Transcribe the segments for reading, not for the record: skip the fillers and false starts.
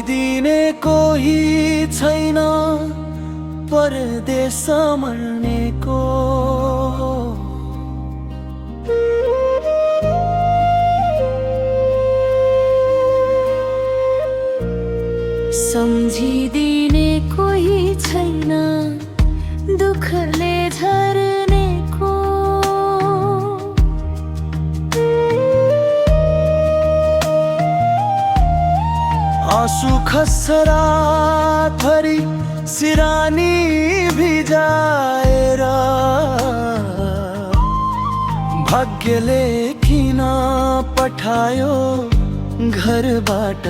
रोइदिने कोही छैन परदेश मर्नेको। सम्झिदिने कोही छैन दुःखले झर्नेको। आँसु खस्छ रातभरि सिरानी भिजाएर, भाग्यले किन पठायो घरबाट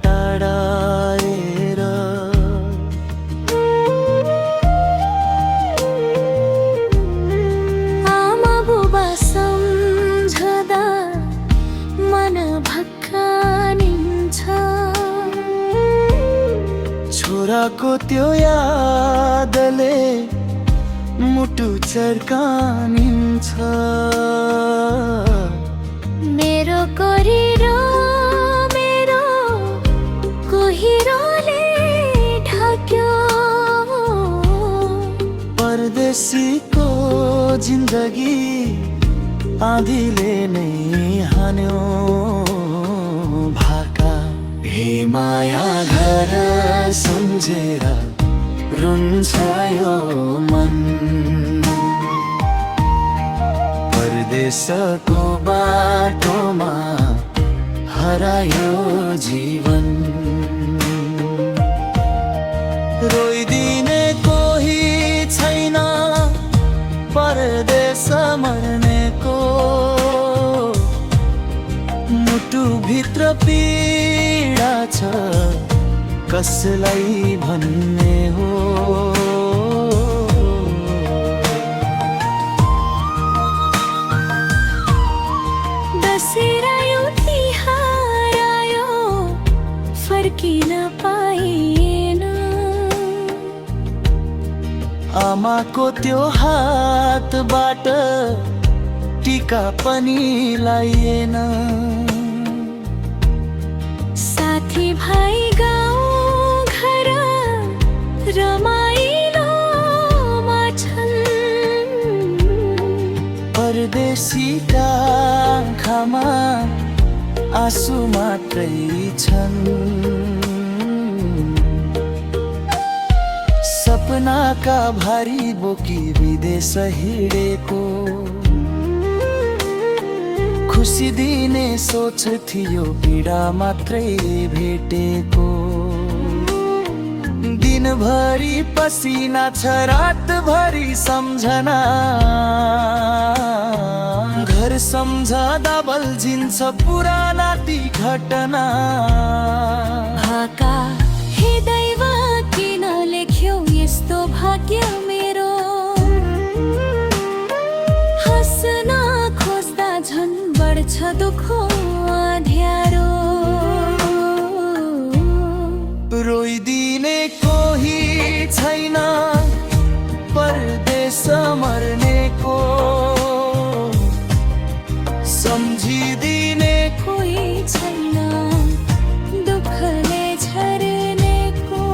टाढाएर। आमा बुबा सम्झदा मन भक्कानिन्छ। छोराको त्यो यादले मुटु चर्कानिन्छ। मेरो कोरिरो मेरो कोहिरोले ढाक्यो। परदेशीको जिन्दगी आँधीले नै हान्यो भाका। हे माया घर सम्झेर रुन्छ यो मन, परदेशको बाटोमा हरायो जीवन। रोइदिने कोही छैन परदेश मर्नेको। मुटुभित्र पीडा छ कसलाई भन्ने हो। दशहरा आयो तिहार आयो फर्किन पाइएन। आमाको त्यो हातबाट टीका पनि लाइएन। साथी भाइ गाउँ घर रमाइलोमा छन्। परदेशीका आँखामा आँसु मात्रै छन्। सपनाका भारी बोकी विदेश हिँडेको, खुसी दिने सोच थियो पीडा मात्रै भेटेको। दिनभरि पसिना छ रातभरि सम्झना, घर सम्झदा बल्झिन्छ पुराना ती घटना। भाका हे दैव किन लेख्यौ यस्तो भाग्य मेरो। हाँस्न खोज्दा झन् बढ्छ दुःख अँध्यारो। रोइदिने कोही छैन परदेश मर्नेको। सम्झिदिने कोही छैन दुःखले झर्नेको।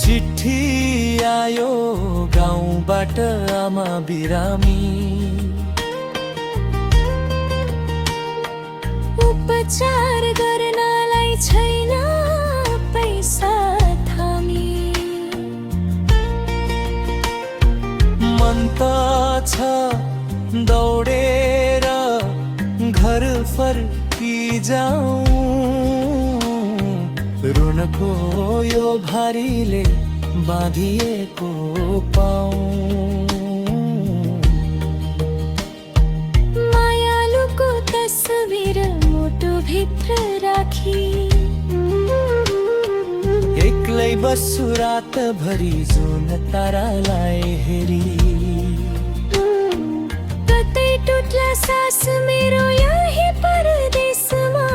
चिठी आयो गाउँबाट आमा बिरामी। उपचार गर्नलाई छैन पैसा थामी। मन त छ दौडेर घर फर्किजाउँ। रुनको यो भारीले बाँधिएको पाऊँ। मायालुको तस्बिर मुटुभित्र राखी। एक्लै बस्छु रातभरि जुन तारालाई हेरी। कतै टुट्ला सास मेरो यही परदेशमा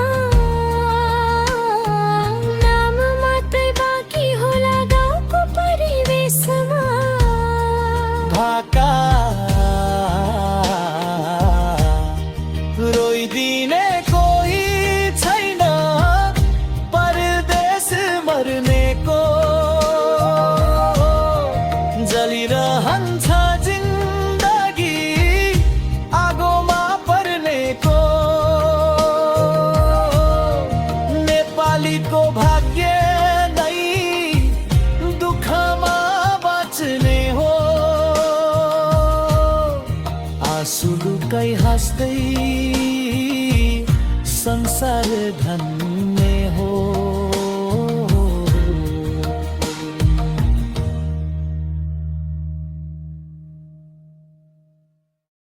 नाम मात्रै बाँकी होला गाउँको परिवेशमा भाका रोइदिने कोही छैन परदेश मर्नेको जलिरहन्छ जिन्दगी आगोमा पर्नेको नेपालीको भाग्य नै दुःखमा बाँच्ने हो आँसु लुकाई हाँस्दै संसार धन्य